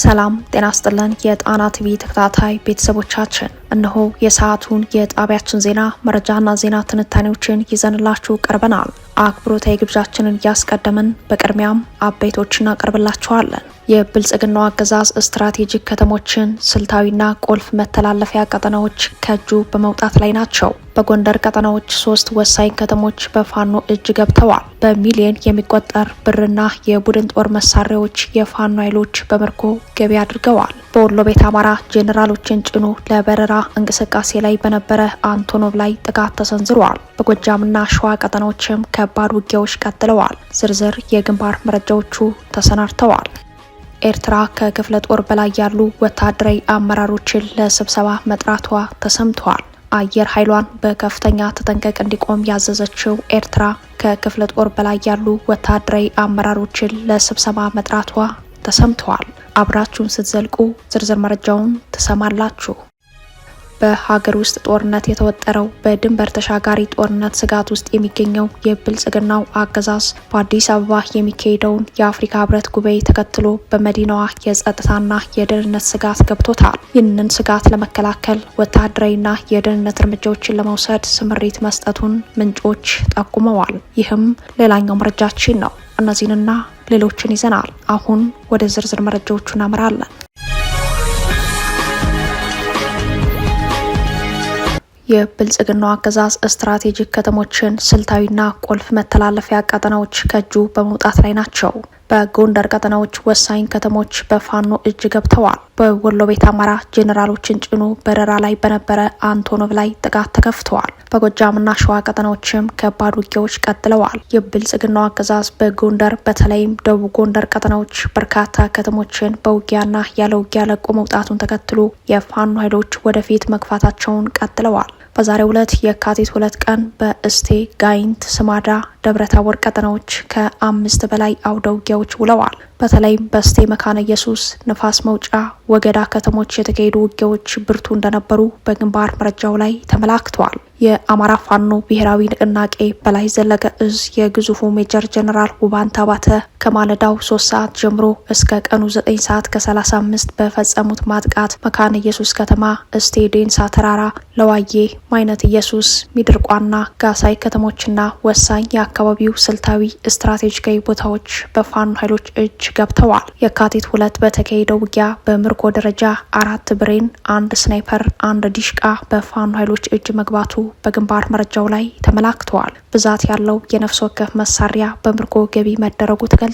ሰላም ጤና ይስጥልን የጣና ቲቪ ተከታታይ ቤተሰቦቻችን፣ እነሆ የሰዓቱን የጣቢያችን ዜና መረጃና ዜና ትንታኔዎችን ይዘንላችሁ ቀርበናል። አክብሮታዊ ግብዣችንን ያስቀደምን በቅድሚያም አበይቶችን እናቀርብላችኋለን። የብልጽግናው አገዛዝ ስትራቴጂክ ከተሞችን ስልታዊና ቁልፍ መተላለፊያ ቀጠናዎች ከእጁ በመውጣት ላይ ናቸው። በጎንደር ቀጠናዎች 3 ወሳኝ ከተሞች በፋኖ እጅ ገብተዋል። በሚሊዮን የሚቆጠር ብርና የቡድን ጦር መሳሪያዎች የፋኖ ኃይሎች በምርኮ ገቢ አድርገዋል። በወሎ ቤት አማራ ጄኔራሎችን ጭኖ ለበረራ እንቅስቃሴ ላይ በነበረ አንቶኖቭ ላይ ጥቃት ተሰንዝረዋል። በጎጃምና ሸዋ ቀጠናዎችም ከባድ ውጊያዎች ቀጥለዋል። ዝርዝር የግንባር መረጃዎቹ ተሰናድተዋል። ኤርትራ ከክፍለ ጦር በላይ ያሉ ወታደራዊ አመራሮችን ለስብሰባ መጥራቷ ተሰምቷል። አየር ኃይሏን በከፍተኛ ተጠንቀቅ እንዲቆም ያዘዘችው ኤርትራ ከክፍለ ጦር በላይ ያሉ ወታደራዊ አመራሮችን ለስብሰባ መጥራቷ ተሰምቷል። አብራችሁን ስትዘልቁ ዝርዝር መረጃውን ትሰማላችሁ። በሀገር ውስጥ ጦርነት የተወጠረው በድንበር ተሻጋሪ ጦርነት ስጋት ውስጥ የሚገኘው የብልጽግናው አገዛዝ በአዲስ አበባ የሚካሄደውን የአፍሪካ ህብረት ጉባኤ ተከትሎ በመዲናዋ የጸጥታና የደህንነት ስጋት ገብቶታል። ይህንን ስጋት ለመከላከል ወታደራዊና የደህንነት እርምጃዎችን ለመውሰድ ስምሪት መስጠቱን ምንጮች ጠቁመዋል። ይህም ሌላኛው መረጃችን ነው። እነዚህንና ሌሎችን ይዘናል። አሁን ወደ ዝርዝር መረጃዎቹ እናመራለን። የብልጽግናው አገዛዝ ስትራቴጂክ ከተሞችን ስልታዊና ቁልፍ መተላለፊያ ቀጠናዎች ከእጁ በመውጣት ላይ ናቸው። በጎንደር ቀጠናዎች ወሳኝ ከተሞች በፋኖ እጅ ገብተዋል። በወሎ ቤት አማራ ጄኔራሎችን ጭኖ በረራ ላይ በነበረ አንቶኖቭ ላይ ጥቃት ተከፍተዋል። በጎጃምና ሸዋ ቀጠናዎችም ከባድ ውጊያዎች ቀጥለዋል። የብልጽግናው አገዛዝ በጎንደር በተለይም ደቡብ ጎንደር ቀጠናዎች በርካታ ከተሞችን በውጊያና ያለ ውጊያ ለቆ መውጣቱን ተከትሎ የፋኖ ኃይሎች ወደፊት መግፋታቸውን ቀጥለዋል። በዛሬው ዕለት የካቲት 2 ቀን በእስቴ ጋይንት፣ ስማዳ፣ ደብረታቦር ቀጠናዎች ከ5 በላይ አውደ ውጊያዎች ውለዋል። በተለይም በእስቴ መካነ ኢየሱስ፣ ንፋስ መውጫ፣ ወገዳ ከተሞች የተካሄዱ ውጊያዎች ብርቱ እንደነበሩ በግንባር መረጃው ላይ ተመላክተዋል። የአማራ ፋኖ ብሔራዊ ንቅናቄ በላይ ዘለቀ እዝ የግዙፉ ሜጀር ጀነራል ውባንታ ባተ ከማለዳው 3 ሰዓት ጀምሮ እስከ ቀኑ 9 ሰዓት ከ35 በፈጸሙት ማጥቃት መካነ ኢየሱስ ከተማ፣ እስቴ ዴንሳ ተራራ፣ ለዋዬ፣ ማይነት ኢየሱስ፣ ሚድርቋና ጋሳይ ከተሞችና ወሳኝ የአካባቢው ስልታዊ ስትራቴጂካዊ ቦታዎች በፋኖ ኃይሎች እጅ ገብተዋል። የካቲት 2 በተካሄደው ውጊያ በምርኮ ደረጃ 4 ብሬን፣ 1 ስናይፐር፣ 1 ዲሽቃ በፋኖ ኃይሎች እጅ መግባቱ በግንባር መረጃው ላይ ተመላክተዋል። ብዛት ያለው የነፍስ ወከፍ መሳሪያ በምርኮ ገቢ መደረጉ ተገልጿል።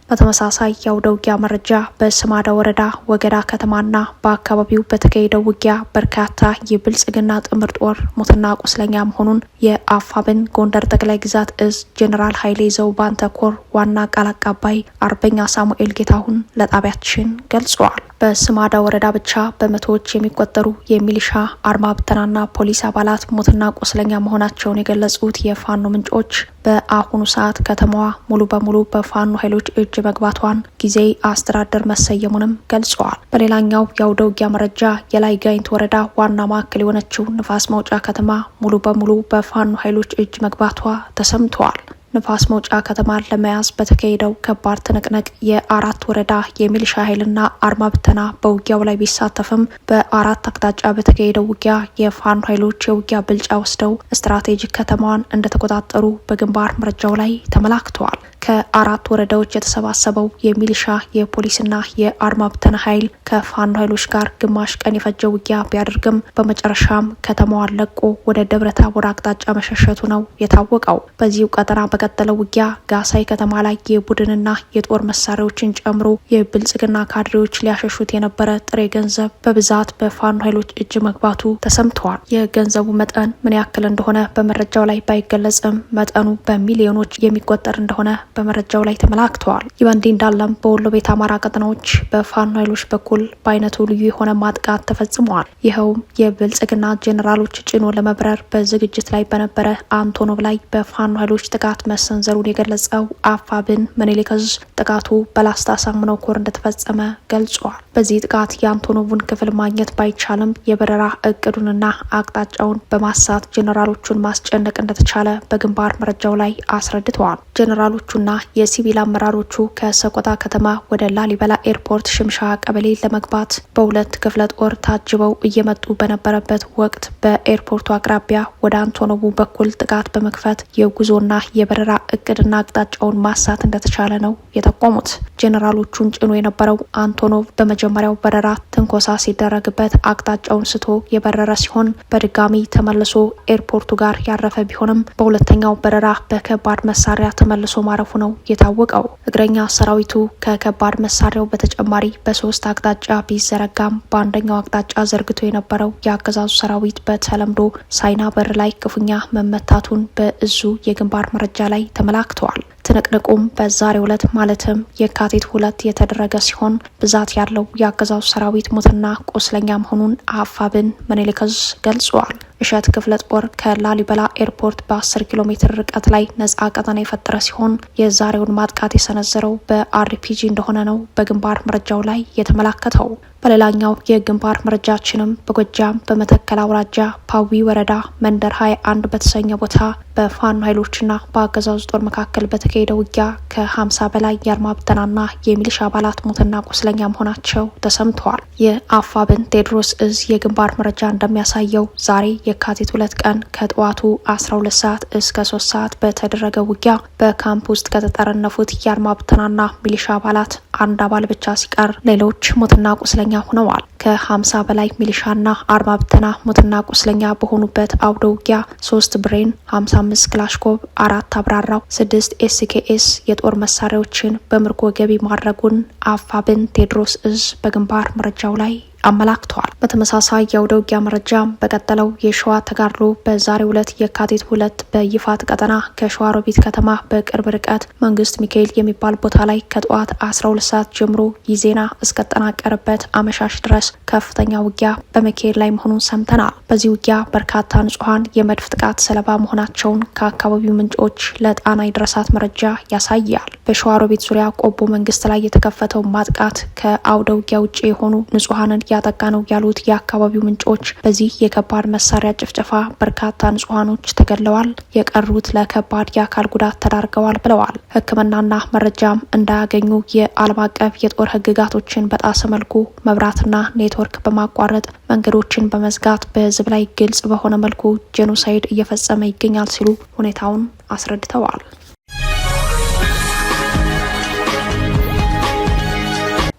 በተመሳሳይ የአውደ ውጊያ መረጃ በስማዳ ወረዳ ወገዳ ከተማና በአካባቢው በተካሄደው ውጊያ በርካታ የብልጽግና ጥምር ጦር ሙትና ቁስለኛ መሆኑን የአፋብን ጎንደር ጠቅላይ ግዛት እዝ ጄኔራል ኃይሌ ዘውባንተ ኮር ዋና ቃል አቀባይ አርበኛ ሳሙኤል ጌታሁን ለጣቢያችን ገልጸዋል። በስማዳ ወረዳ ብቻ በመቶዎች የሚቆጠሩ የሚሊሻ አርማ ብተናና ፖሊስ አባላት ሞትና ቁስለኛ መሆናቸውን የገለጹት የፋኖ ምንጮች በአሁኑ ሰዓት ከተማዋ ሙሉ በሙሉ በፋኖ ኃይሎች እጅ መግባቷን ጊዜ አስተዳደር መሰየሙንም ገልጸዋል። በሌላኛው የአውደ ውጊያ መረጃ የላይ ጋይንት ወረዳ ዋና ማዕከል የሆነችው ንፋስ መውጫ ከተማ ሙሉ በሙሉ በፋኖ ኃይሎች እጅ መግባቷ ተሰምተዋል። ንፋስ መውጫ ከተማን ለመያዝ በተካሄደው ከባድ ትንቅንቅ የ4 ወረዳ የሚሊሻ ኃይልና አርማ ብተና በውጊያው ላይ ቢሳተፍም በ4 አቅጣጫ በተካሄደው ውጊያ የፋኖ ኃይሎች የውጊያ ብልጫ ወስደው ስትራቴጂክ ከተማዋን እንደተቆጣጠሩ በግንባር መረጃው ላይ ተመላክተዋል። ከ4 ወረዳዎች የተሰባሰበው የሚሊሻ የፖሊስና የአርማ ብተና ኃይል ከፋኖ ኃይሎች ጋር ግማሽ ቀን የፈጀ ውጊያ ቢያደርግም በመጨረሻም ከተማዋን ለቆ ወደ ደብረታቦር አቅጣጫ መሸሸቱ ነው የታወቀው። በዚሁ ቀጠና በቀጠለው ውጊያ ጋሳይ ከተማ ላይ የቡድንና የጦር መሳሪያዎችን ጨምሮ የብልጽግና ካድሬዎች ሊያሸሹት የነበረ ጥሬ ገንዘብ በብዛት በፋኖ ኃይሎች እጅ መግባቱ ተሰምተዋል። የገንዘቡ መጠን ምን ያክል እንደሆነ በመረጃው ላይ ባይገለጽም መጠኑ በሚሊዮኖች የሚቆጠር እንደሆነ በመረጃው ላይ ተመላክተዋል። ይህ በእንዲህ እንዳለም በወሎ ቤት አማራ ቀጠናዎች በፋኖ ኃይሎች በኩል በአይነቱ ልዩ የሆነ ማጥቃት ተፈጽመዋል። ይኸውም የብልጽግና ጄኔራሎች ጭኖ ለመብረር በዝግጅት ላይ በነበረ አንቶኖቭ ላይ በፋኖ ኃይሎች ጥቃት መሰንዘሩን የገለጸው አፋብን ምኒልክ ዕዝ ጥቃቱ በላስታ ሳምነው ኮር እንደተፈጸመ ገልጿል። በዚህ ጥቃት የአንቶኖቭን ክፍል ማግኘት ባይቻልም የበረራ እቅዱንና አቅጣጫውን በማሳት ጄኔራሎቹን ማስጨነቅ እንደተቻለ በግንባር መረጃው ላይ አስረድተዋል። ጄኔራሎቹና ሰራዊቱና የሲቪል አመራሮቹ ከሰቆጣ ከተማ ወደ ላሊበላ ኤርፖርት ሽምሻ ቀበሌ ለመግባት በሁለት ክፍለ ጦር ታጅበው እየመጡ በነበረበት ወቅት በኤርፖርቱ አቅራቢያ ወደ አንቶኖቭ በኩል ጥቃት በመክፈት የጉዞና የበረራ እቅድና አቅጣጫውን ማሳት እንደተቻለ ነው የጠቆሙት። ጄኔራሎቹን ጭኖ የነበረው አንቶኖቭ በመጀመሪያው በረራ ትንኮሳ ሲደረግበት አቅጣጫውን ስቶ የበረረ ሲሆን በድጋሚ ተመልሶ ኤርፖርቱ ጋር ያረፈ ቢሆንም በሁለተኛው በረራ በከባድ መሳሪያ ተመልሶ ማረፉ ነው የታወቀው። እግረኛ ሰራዊቱ ከከባድ መሳሪያው በተጨማሪ በሶስት አቅጣጫ ቢዘረጋም በአንደኛው አቅጣጫ ዘርግቶ የነበረው የአገዛዙ ሰራዊት በተለምዶ ሳይና በር ላይ ክፉኛ መመታቱን በእዙ የግንባር መረጃ ላይ ተመላክተዋል። ትንቅንቁም በዛሬው ዕለት ማለትም የካቲት 2 የተደረገ ሲሆን ብዛት ያለው የአገዛዙ ሰራዊት ሞትና ቆስለኛ መሆኑን አፋብን ምኒልክ ዕዝ ገልጿል። እሸት ክፍለ ጦር ከላሊበላ ኤርፖርት በ10 ኪሎ ሜትር ርቀት ላይ ነጻ ቀጠና የፈጠረ ሲሆን የዛሬውን ማጥቃት የሰነዘረው በአርፒጂ እንደሆነ ነው በግንባር መረጃው ላይ የተመላከተው። በሌላኛው የግንባር መረጃችንም በጎጃም በመተከል አውራጃ ፓዊ ወረዳ መንደር 21 በተሰኘ ቦታ በፋኖ ኃይሎችና በአገዛዙ ጦር መካከል በተካሄደ ውጊያ ከ50 በላይ የአድማ ብተናና የሚሊሻ አባላት ሞትና ቁስለኛ መሆናቸው ተሰምተዋል። የአፋብን ቴዎድሮስ ዕዝ የግንባር መረጃ እንደሚያሳየው ዛሬ የካቲት 2 ቀን ከጠዋቱ 12 ሰዓት እስከ 3 ሰዓት በተደረገ ውጊያ በካምፕ ውስጥ ከተጠረነፉት የአድማ ብተናና ሚሊሻ አባላት አንድ አባል ብቻ ሲቀር ሌሎች ሞትና ቁስለኛ ሆነዋል። ከ50 በላይ ሚሊሻና አድማ ብተና ሞትና ቁስለኛ በሆኑበት አውደ ውጊያ 3 ብሬን፣ 55 ክላሽኮቭ፣ 4 አብራራው፣ 6 ኤስኬኤስ የጦር መሳሪያዎችን በምርኮ ገቢ ማድረጉን አፋብን ቴዎድሮስ ዕዝ በግንባር መረጃው ላይ አመላክተዋል። በተመሳሳይ የአውደ ውጊያ መረጃ በቀጠለው የሸዋ ተጋድሎ በዛሬው ዕለት የካቲት 2 በይፋት ቀጠና ከሸዋሮቢት ከተማ በቅርብ ርቀት መንግስት ሚካኤል የሚባል ቦታ ላይ ከጠዋት 12 ሰዓት ጀምሮ ይህ ዜና እስከጠናቀረበት አመሻሽ ድረስ ከፍተኛ ውጊያ በመካሄድ ላይ መሆኑን ሰምተናል። በዚህ ውጊያ በርካታ ንጹሐን የመድፍ ጥቃት ሰለባ መሆናቸውን ከአካባቢው ምንጮች ለጣና የደረሳት መረጃ ያሳያል። በሸዋሮቢት ዙሪያ ቆቦ መንግስት ላይ የተከፈተው ማጥቃት ከአውደ ውጊያ ውጭ የሆኑ ንጹሐንን ያጠቃ ነው ያሉት የአካባቢው ምንጮች በዚህ የከባድ መሳሪያ ጭፍጨፋ በርካታ ንጹሃኖች ተገድለዋል፣ የቀሩት ለከባድ የአካል ጉዳት ተዳርገዋል ብለዋል። ሕክምናና መረጃም እንዳያገኙ የዓለም አቀፍ የጦር ህግጋቶችን በጣሰ መልኩ መብራትና ኔትወርክ በማቋረጥ መንገዶችን በመዝጋት በህዝብ ላይ ግልጽ በሆነ መልኩ ጄኖሳይድ እየፈጸመ ይገኛል ሲሉ ሁኔታውን አስረድተዋል።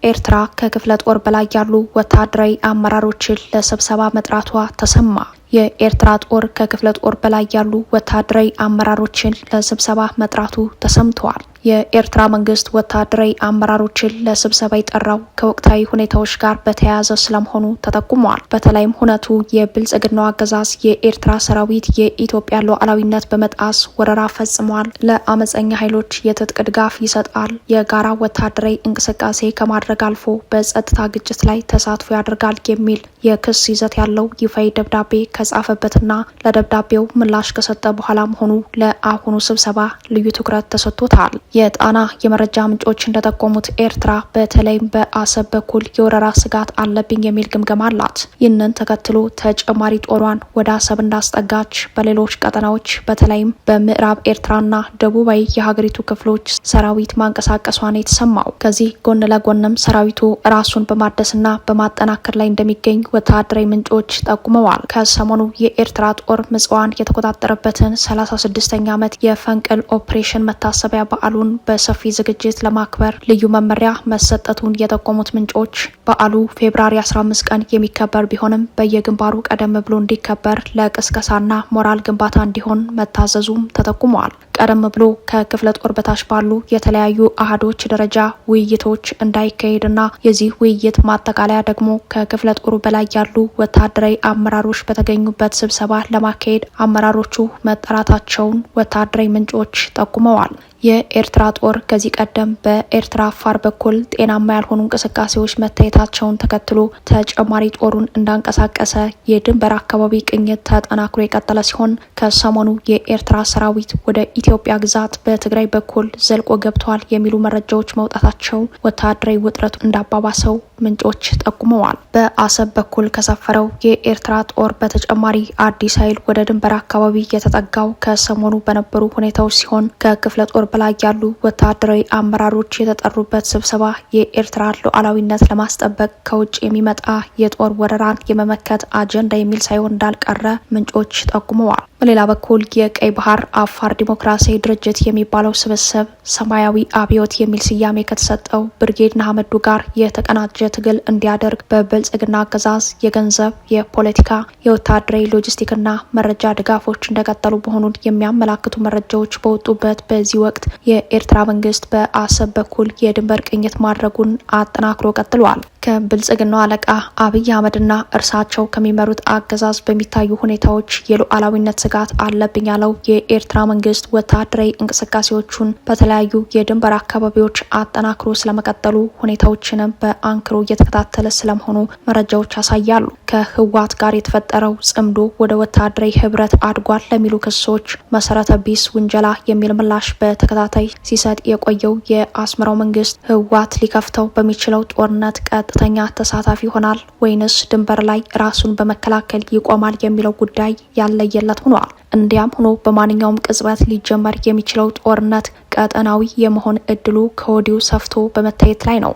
ኤርትራ ከክፍለ ጦር በላይ ያሉ ወታደራዊ አመራሮችን ለስብሰባ መጥራቷ ተሰማ። የኤርትራ ጦር ከክፍለ ጦር በላይ ያሉ ወታደራዊ አመራሮችን ለስብሰባ መጥራቱ ተሰምተዋል። የኤርትራ መንግስት ወታደራዊ አመራሮችን ለስብሰባ የጠራው ከወቅታዊ ሁኔታዎች ጋር በተያያዘ ስለመሆኑ ተጠቁመዋል። በተለይም ሁነቱ የብልጽግናው አገዛዝ የኤርትራ ሰራዊት የኢትዮጵያ ሉዓላዊነት በመጣስ ወረራ ፈጽሟል፣ ለአመፀኛ ኃይሎች የትጥቅ ድጋፍ ይሰጣል፣ የጋራ ወታደራዊ እንቅስቃሴ ከማድረግ አልፎ በጸጥታ ግጭት ላይ ተሳትፎ ያደርጋል የሚል የክስ ይዘት ያለው ይፋዊ ደብዳቤ ከጻፈበትና ለደብዳቤው ምላሽ ከሰጠ በኋላ መሆኑ ለአሁኑ ስብሰባ ልዩ ትኩረት ተሰጥቶታል። የጣና የመረጃ ምንጮች እንደጠቆሙት ኤርትራ በተለይም በአሰብ በኩል የወረራ ስጋት አለብኝ የሚል ግምገማ አላት። ይህንን ተከትሎ ተጨማሪ ጦሯን ወደ አሰብ እንዳስጠጋች በሌሎች ቀጠናዎች በተለይም በምዕራብ ኤርትራና ደቡባዊ የሀገሪቱ ክፍሎች ሰራዊት ማንቀሳቀሷን የተሰማው። ከዚህ ጎን ለጎንም ሰራዊቱ ራሱን በማደስና በማጠናከር ላይ እንደሚገኝ ወታደራዊ ምንጮች ጠቁመዋል። ከሰሞኑ የኤርትራ ጦር ምጽዋን የተቆጣጠረበትን 36ኛ ዓመት የፈንቅል ኦፕሬሽን መታሰቢያ በዓሉን በሰፊ ዝግጅት ለማክበር ልዩ መመሪያ መሰጠቱን የጠቆሙት ምንጮች በዓሉ ፌብራሪ 15 ቀን የሚከበር ቢሆንም በየግንባሩ ቀደም ብሎ እንዲከበር ለቅስቀሳና ሞራል ግንባታ እንዲሆን መታዘዙም ተጠቁመዋል። ቀደም ብሎ ከክፍለ ጦር በታች ባሉ የተለያዩ አሃዶች ደረጃ ውይይቶች እንዳይካሄድና የዚህ ውይይት ማጠቃለያ ደግሞ ከክፍለ ጦሩ በላይ ያሉ ወታደራዊ አመራሮች በተገኙበት ስብሰባ ለማካሄድ አመራሮቹ መጠራታቸውን ወታደራዊ ምንጮች ጠቁመዋል። የኤርትራ ጦር ከዚህ ቀደም በኤርትራ አፋር በኩል ጤናማ ያልሆኑ እንቅስቃሴዎች መታየታቸውን ተከትሎ ተጨማሪ ጦሩን እንዳንቀሳቀሰ የድንበር አካባቢ ቅኝት ተጠናክሮ የቀጠለ ሲሆን ከሰሞኑ የኤርትራ ሰራዊት ወደ ኢትዮጵያ ግዛት በትግራይ በኩል ዘልቆ ገብቷል የሚሉ መረጃዎች መውጣታቸው ወታደራዊ ውጥረቱ እንዳባባሰው ምንጮች ጠቁመዋል። በአሰብ በኩል ከሰፈረው የኤርትራ ጦር በተጨማሪ አዲስ ኃይል ወደ ድንበር አካባቢ የተጠጋው ከሰሞኑ በነበሩ ሁኔታዎች ሲሆን ከክፍለ ጦር በላይ ያሉ ወታደራዊ አመራሮች የተጠሩበት ስብሰባ የኤርትራ ሉዓላዊነት ለማስጠበቅ ከውጭ የሚመጣ የጦር ወረራን የመመከት አጀንዳ የሚል ሳይሆን እንዳልቀረ ምንጮች ጠቁመዋል። በሌላ በኩል የቀይ ባህር አፋር ዲሞክራሲያዊ ድርጅት የሚባለው ስብስብ ሰማያዊ አብዮት የሚል ስያሜ ከተሰጠው ብርጌድ ንሓመዱ ጋር የተቀናጀ ትግል እንዲያደርግ በብልጽግና አገዛዝ የገንዘብ፣ የፖለቲካ፣ የወታደራዊ ሎጂስቲክና መረጃ ድጋፎች እንደቀጠሉ መሆኑን የሚያመላክቱ መረጃዎች በወጡበት በዚህ ወቅት የኤርትራ መንግስት በአሰብ በኩል የድንበር ቅኝት ማድረጉን አጠናክሮ ቀጥሏል። ከብልጽግናው አለቃ አብይ አህመድና እርሳቸው ከሚመሩት አገዛዝ በሚታዩ ሁኔታዎች የሉዓላዊነት ስጋት አለብኝ ያለው የኤርትራ መንግስት ወታደራዊ እንቅስቃሴዎቹን በተለያዩ የድንበር አካባቢዎች አጠናክሮ ስለመቀጠሉ ሁኔታዎችንም በአንክሮ እየተከታተለ ስለመሆኑ መረጃዎች ያሳያሉ። ከህወሓት ጋር የተፈጠረው ጽምዶ ወደ ወታደራዊ ህብረት አድጓል ለሚሉ ክሶች መሰረተ ቢስ ውንጀላ የሚል ምላሽ በተከታታይ ሲሰጥ የቆየው የአስመራው መንግስት ህወሓት ሊከፍተው በሚችለው ጦርነት ቀጥተኛ ተሳታፊ ይሆናል ወይንስ ድንበር ላይ ራሱን በመከላከል ይቆማል የሚለው ጉዳይ ያለየለት ሆኗል። እንዲያም ሆኖ በማንኛውም ቅጽበት ሊጀመር የሚችለው ጦርነት ቀጠናዊ የመሆን እድሉ ከወዲሁ ሰፍቶ በመታየት ላይ ነው።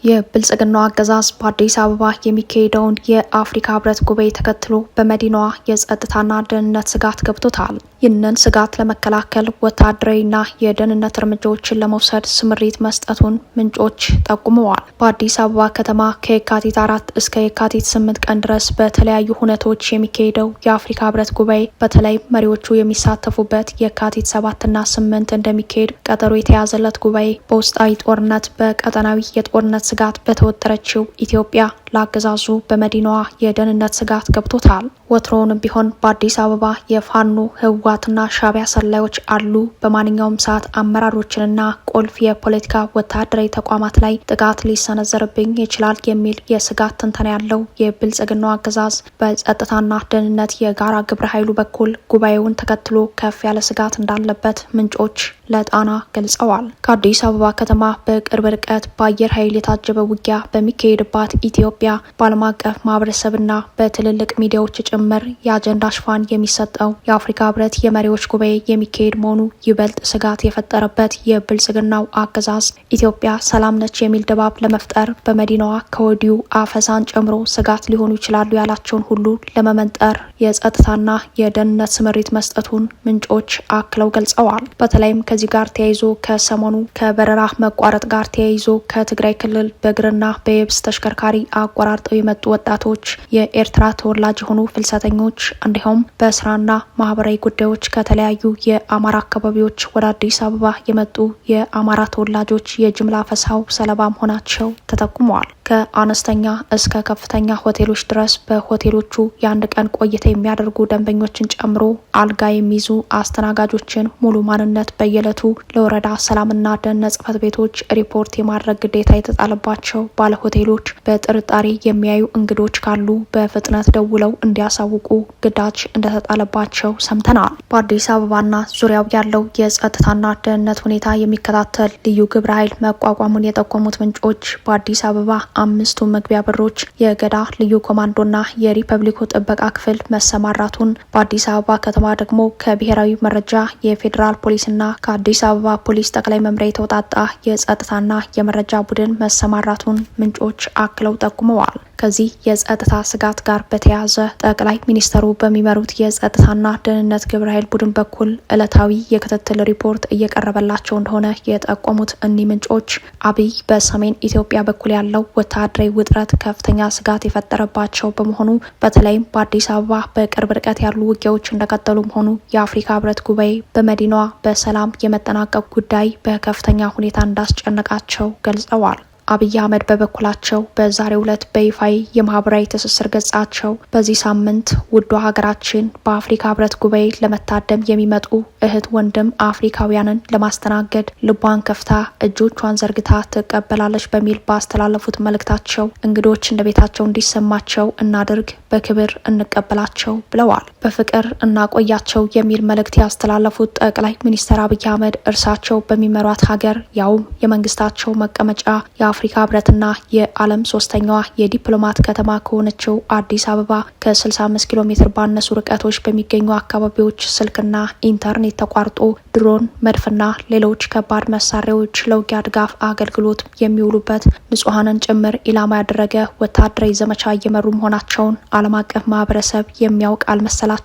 የብልጽግናው አገዛዝ በአዲስ አበባ የሚካሄደውን የአፍሪካ ህብረት ጉባኤ ተከትሎ በመዲናዋ የጸጥታና ደህንነት ስጋት ገብቶታል። ይህንን ስጋት ለመከላከል ወታደራዊና የደህንነት እርምጃዎችን ለመውሰድ ስምሪት መስጠቱን ምንጮች ጠቁመዋል። በአዲስ አበባ ከተማ ከየካቲት 4 እስከ የካቲት 8 ቀን ድረስ በተለያዩ ሁነቶች የሚካሄደው የአፍሪካ ህብረት ጉባኤ በተለይ መሪዎቹ የሚሳተፉበት የካቲት 7ና 8 እንደሚካሄድ ቀጠሮ የተያዘለት ጉባኤ በውስጣዊ ጦርነት በቀጠናዊ የጦርነት ስጋት በተወጠረችው ኢትዮጵያ ለአገዛዙ በመዲናዋ የደህንነት ስጋት ገብቶታል። ወትሮውንም ቢሆን በአዲስ አበባ የፋኖ ህወሓትና ሻዕቢያ ሰላዮች አሉ፣ በማንኛውም ሰዓት አመራሮችንና ቁልፍ የፖለቲካ ወታደራዊ ተቋማት ላይ ጥቃት ሊሰነዘርብኝ ይችላል የሚል የስጋት ትንተና ያለው የብልጽግናው አገዛዝ በጸጥታና ደህንነት የጋራ ግብረ ኃይሉ በኩል ጉባኤውን ተከትሎ ከፍ ያለ ስጋት እንዳለበት ምንጮች ለጣና ገልጸዋል። ከአዲስ አበባ ከተማ በቅርብ ርቀት በአየር ኃይል የታጀበ ውጊያ በሚካሄድባት ኢትዮጵያ በዓለም አቀፍ ማህበረሰብና በትልልቅ ሚዲያዎች ጭምር የአጀንዳ ሽፋን የሚሰጠው የአፍሪካ ህብረት የመሪዎች ጉባኤ የሚካሄድ መሆኑ ይበልጥ ስጋት የፈጠረበት የብልጽግናው አገዛዝ ኢትዮጵያ ሰላም ነች የሚል ድባብ ለመፍጠር በመዲናዋ ከወዲሁ አፈሳን ጨምሮ ስጋት ሊሆኑ ይችላሉ ያላቸውን ሁሉ ለመመንጠር የጸጥታና የደህንነት ስምሪት መስጠቱን ምንጮች አክለው ገልጸዋል። በተለይም ከዚህ ጋር ተያይዞ ከሰሞኑ ከበረራ መቋረጥ ጋር ተያይዞ ከትግራይ ክልል በእግርና በየብስ ተሽከርካሪ አቆራርጠው የመጡ ወጣቶች፣ የኤርትራ ተወላጅ የሆኑ ፍልሰተኞች እንዲሁም በስራና ማህበራዊ ጉዳዮች ከተለያዩ የአማራ አካባቢዎች ወደ አዲስ አበባ የመጡ የአማራ ተወላጆች የጅምላ ፈሳው ሰለባ መሆናቸው ተጠቁመዋል። ከአነስተኛ እስከ ከፍተኛ ሆቴሎች ድረስ በሆቴሎቹ የአንድ ቀን ቆይታ የሚያደርጉ ደንበኞችን ጨምሮ አልጋ የሚይዙ አስተናጋጆችን ሙሉ ማንነት በየዕለቱ ለወረዳ ሰላምና ደህንነት ጽሕፈት ቤቶች ሪፖርት የማድረግ ግዴታ የተጣለባቸው ባለ ሆቴሎች በጥርጣሬ የሚያዩ እንግዶች ካሉ በፍጥነት ደውለው እንዲያሳውቁ ግዳጅ እንደተጣለባቸው ሰምተናል። በአዲስ አበባና ዙሪያው ያለው የጸጥታና ደህንነት ሁኔታ የሚከታተል ልዩ ግብረ ኃይል መቋቋሙን የጠቆሙት ምንጮች በአዲስ አበባ 5 መግቢያ በሮች የገዳ ልዩ ኮማንዶና የሪፐብሊኩ ጥበቃ ክፍል መሰማራቱን፣ በአዲስ አበባ ከተማ ደግሞ ከብሔራዊ መረጃ የፌዴራል ፖሊስና ከአዲስ አበባ ፖሊስ ጠቅላይ መምሪያ የተውጣጣ የጸጥታና የመረጃ ቡድን መሰማራቱን ምንጮች አክለው ጠቁመዋል። ከዚህ የጸጥታ ስጋት ጋር በተያያዘ ጠቅላይ ሚኒስተሩ በሚመሩት የጸጥታና ደህንነት ግብረ ኃይል ቡድን በኩል ዕለታዊ የክትትል ሪፖርት እየቀረበላቸው እንደሆነ የጠቆሙት እኒህ ምንጮች አብይ በሰሜን ኢትዮጵያ በኩል ያለው ወታደራዊ ውጥረት ከፍተኛ ስጋት የፈጠረባቸው በመሆኑ በተለይም በአዲስ አበባ በቅርብ ርቀት ያሉ ውጊያዎች እንደቀጠሉ መሆኑ የአፍሪካ ህብረት ጉባኤ በመዲናዋ በሰላም የመጠናቀቅ ጉዳይ በከፍተኛ ሁኔታ እንዳስጨነቃቸው ገልጸዋል። አብይ አህመድ በበኩላቸው በዛሬው ዕለት በይፋዊ የማህበራዊ ትስስር ገጻቸው በዚህ ሳምንት ውዷ ሀገራችን በአፍሪካ ህብረት ጉባኤ ለመታደም የሚመጡ እህት ወንድም አፍሪካውያንን ለማስተናገድ ልቧን ከፍታ እጆቿን ዘርግታ ትቀበላለች በሚል ባስተላለፉት መልእክታቸው እንግዶች እንደ ቤታቸው እንዲሰማቸው እናድርግ፣ በክብር እንቀበላቸው ብለዋል። በፍቅር እናቆያቸው የሚል መልእክት ያስተላለፉት ጠቅላይ ሚኒስትር አብይ አህመድ እርሳቸው በሚመሯት ሀገር ያውም የመንግስታቸው መቀመጫ የአፍሪካ ህብረትና የዓለም ሶስተኛዋ የዲፕሎማት ከተማ ከሆነችው አዲስ አበባ ከ65 ኪሎ ሜትር ባነሱ ርቀቶች በሚገኙ አካባቢዎች ስልክና ኢንተርኔት ተቋርጦ ድሮን፣ መድፍና ሌሎች ከባድ መሳሪያዎች ለውጊያ ድጋፍ አገልግሎት የሚውሉበት ንጹሐንን ጭምር ኢላማ ያደረገ ወታደራዊ ዘመቻ እየመሩ መሆናቸውን ዓለም አቀፍ ማህበረሰብ የሚያውቅ አልመሰላቸውም።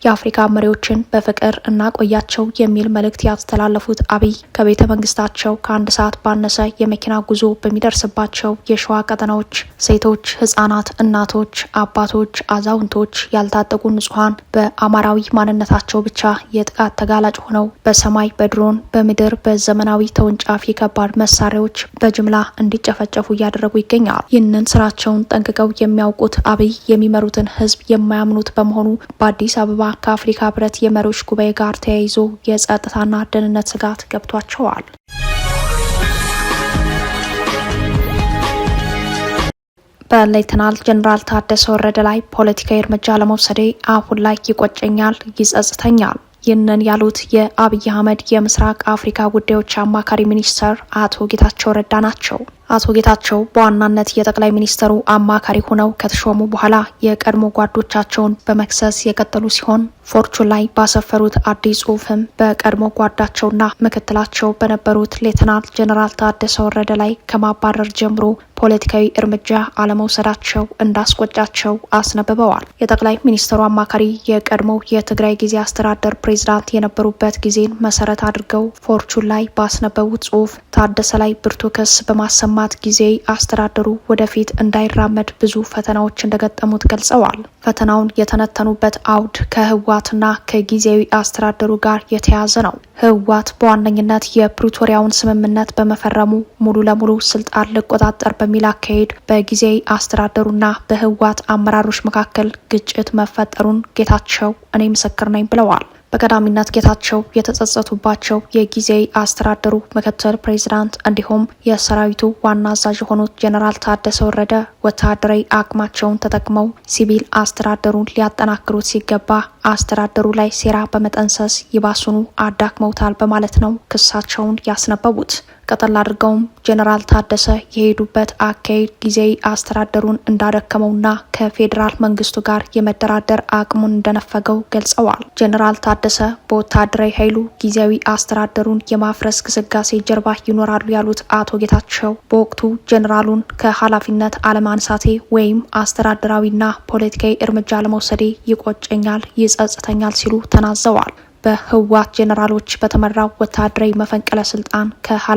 የአፍሪካ መሪዎችን በፍቅር እናቆያቸው የሚል መልእክት ያስተላለፉት አብይ ከቤተ መንግስታቸው ከአንድ ሰዓት ባነሰ የመኪና ጉዞ በሚደርስባቸው የሸዋ ቀጠናዎች ሴቶች፣ ህጻናት፣ እናቶች፣ አባቶች፣ አዛውንቶች፣ ያልታጠቁ ንጹሐን በአማራዊ ማንነታቸው ብቻ የጥቃት ተጋላጭ ሆነው በሰማይ በድሮን በምድር በዘመናዊ ተወንጫፊ ከባድ መሳሪያዎች በጅምላ እንዲጨፈጨፉ እያደረጉ ይገኛል። ይህንን ስራቸውን ጠንቅቀው የሚያውቁት አብይ የሚመሩትን ህዝብ የማያምኑት በመሆኑ በአዲስ አበባ ከአፍሪካ ህብረት የመሪዎች ጉባኤ ጋር ተያይዞ የጸጥታና ደህንነት ስጋት ገብቷቸዋል። በሌተናል ጀኔራል ታደሰ ወረደ ላይ ፖለቲካዊ እርምጃ ለመውሰዴ አሁን ላይ ይቆጨኛል፣ ይጸጽተኛል። ይህንን ያሉት የአብይ አህመድ የምስራቅ አፍሪካ ጉዳዮች አማካሪ ሚኒስተር አቶ ጌታቸው ረዳ ናቸው። አቶ ጌታቸው በዋናነት የጠቅላይ ሚኒስተሩ አማካሪ ሆነው ከተሾሙ በኋላ የቀድሞ ጓዶቻቸውን በመክሰስ የቀጠሉ ሲሆን ፎርቹን ላይ ባሰፈሩት አዲስ ጽሑፍም በቀድሞ ጓዳቸውና ምክትላቸው በነበሩት ሌተናል ጀኔራል ታደሰ ወረደ ላይ ከማባረር ጀምሮ ፖለቲካዊ እርምጃ አለመውሰዳቸው እንዳስቆጫቸው አስነብበዋል። የጠቅላይ ሚኒስተሩ አማካሪ የቀድሞ የትግራይ ጊዜ አስተዳደር ፕሬዝዳንት የነበሩበት ጊዜን መሰረት አድርገው ፎርቹን ላይ ባስነበቡት ጽሑፍ ታደሰ ላይ ብርቱ ክስ በማሰማት ጊዜ አስተዳደሩ ወደፊት እንዳይራመድ ብዙ ፈተናዎች እንደገጠሙት ገልጸዋል። ፈተናውን የተነተኑበት አውድ ከህወሓትና ከጊዜያዊ አስተዳደሩ ጋር የተያያዘ ነው። ህወሓት በዋነኝነት የፕሪቶሪያውን ስምምነት በመፈረሙ ሙሉ ለሙሉ ስልጣን ልቆጣጠር በሚል አካሄድ በጊዜያዊ አስተዳደሩና በህወሓት አመራሮች መካከል ግጭት መፈጠሩን ጌታቸው እኔ ምስክር ነኝ ብለዋል። በቀዳሚነት ጌታቸው የተጸጸቱባቸው የጊዜያዊ አስተዳደሩ ምክትል ፕሬዝዳንት እንዲሁም የሰራዊቱ ዋና አዛዥ የሆኑት ጀኔራል ታደሰ ወረደ ወታደራዊ አቅማቸውን ተጠቅመው ሲቪል አስተዳደሩን ሊያጠናክሩት ሲገባ አስተዳደሩ ላይ ሴራ በመጠንሰስ ይባሱኑ አዳክመውታል በማለት ነው ክሳቸውን ያስነበቡት። ቀጠል አድርገውም ጀኔራል ታደሰ የሄዱበት አካሄድ ጊዜያዊ አስተዳደሩን እንዳደከመውና ከፌዴራል መንግስቱ ጋር የመደራደር አቅሙን እንደነፈገው ገልጸዋል። ጀኔራል ታደሰ በወታደራዊ ኃይሉ ጊዜያዊ አስተዳደሩን የማፍረስ ግስጋሴ ጀርባ ይኖራሉ ያሉት አቶ ጌታቸው በወቅቱ ጀኔራሉን ከኃላፊነት አለማንሳቴ ወይም አስተዳደራዊና ፖለቲካዊ እርምጃ ለመውሰዴ ይቆጨኛል፣ ይጸጽተኛል ሲሉ ተናዘዋል። በህወሓት ጄኔራሎች በተመራው ወታደራዊ መፈንቅለ ስልጣን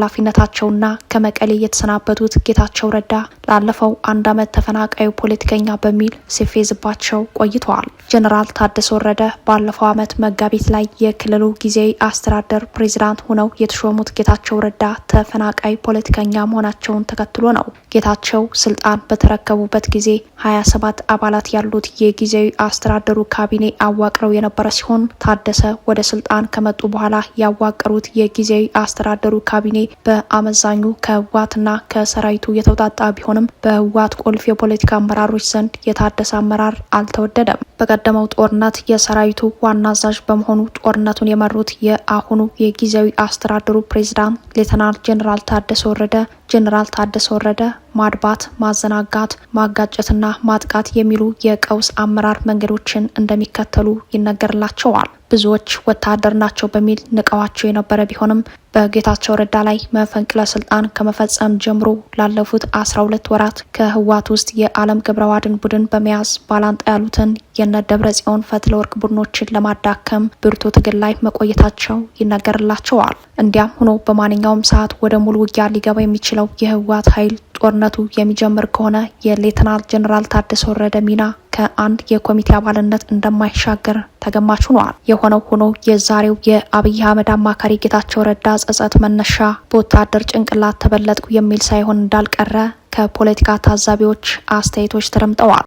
ከኃላፊነታቸውና ከመቀሌ የተሰናበቱት ጌታቸው ረዳ ላለፈው 1 ዓመት ተፈናቃዩ ፖለቲከኛ በሚል ሲፌዝባቸው ቆይተዋል። ጄኔራል ታደሰ ወረደ ባለፈው ዓመት መጋቢት ላይ የክልሉ ጊዜያዊ አስተዳደር ፕሬዝዳንት ሆነው የተሾሙት ጌታቸው ረዳ ተፈናቃይ ፖለቲከኛ መሆናቸውን ተከትሎ ነው። ጌታቸው ስልጣን በተረከቡበት ጊዜ 27 አባላት ያሉት የጊዜያዊ አስተዳደሩ ካቢኔ አዋቅረው የነበረ ሲሆን ታደሰ ወደ ስልጣን ከመጡ በኋላ ያዋቀሩት የጊዜያዊ አስተዳደሩ ካቢኔ በአመዛኙ ከህወሓትና ከሰራዊቱ የተውጣጣ ቢሆንም በህወሓት ቁልፍ የፖለቲካ አመራሮች ዘንድ የታደሰ አመራር አልተወደደም። በቀደመው ጦርነት የሰራዊቱ ዋና አዛዥ በመሆኑ ጦርነቱን የመሩት የአሁኑ የጊዜያዊ አስተዳደሩ ፕሬዝዳንት ሌተናል ጄኔራል ታደሰ ወረደ ጄኔራል ታደሰ ወረደ ማድባት፣ ማዘናጋት፣ ማጋጨትና ማጥቃት የሚሉ የቀውስ አመራር መንገዶችን እንደሚከተሉ ይነገርላቸዋል። ብዙዎች ወታደር ናቸው በሚል ንቀዋቸው የነበረ ቢሆንም በጌታቸው ረዳ ላይ መፈንቅለ ስልጣን ከመፈጸም ጀምሮ ላለፉት 12 ወራት ከህወሓት ውስጥ የዓለም ገብረዋድን ቡድን በመያዝ ባላንጣ ያሉትን የነ ደብረጽዮን ፈትለወርቅ ቡድኖችን ለማዳከም ብርቱ ትግል ላይ መቆየታቸው ይነገርላቸዋል። እንዲያም ሆኖ በማንኛውም ሰዓት ወደ ሙሉ ውጊያ ሊገባ የሚችለው የህወሓት ኃይል ጦርነቱ የሚጀምር ከሆነ የሌተናል ጀነራል ታደሰ ወረደ ሚና ከአንድ የኮሚቴ አባልነት እንደማይሻገር ተገማች ሆኗል። የሆነው ሆኖ የዛሬው የአብይ አህመድ አማካሪ ጌታቸው ረዳ ጸጸት መነሻ በወታደር ጭንቅላት ተበለጥኩ የሚል ሳይሆን እንዳልቀረ ከፖለቲካ ታዛቢዎች አስተያየቶች ተደምጠዋል።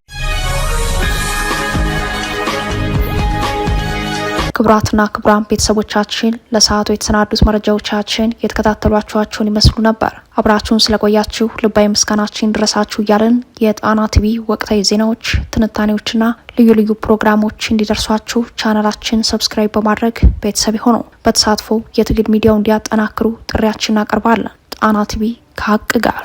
ክቡራትና ክቡራን ቤተሰቦቻችን ለሰዓቱ የተሰናዱት መረጃዎቻችን የተከታተሏችኋቸውን ይመስሉ ነበር። አብራችሁን ስለቆያችሁ ልባዊ ምስጋናችን ድረሳችሁ እያልን የጣና ቲቪ ወቅታዊ ዜናዎች፣ ትንታኔዎችና ልዩ ልዩ ፕሮግራሞች እንዲደርሷችሁ ቻናላችን ሰብስክራይብ በማድረግ ቤተሰብ ሆነው በተሳትፎ የትግል ሚዲያው እንዲያጠናክሩ ጥሪያችን እናቀርባለን። ጣና ቲቪ ከሀቅ ጋር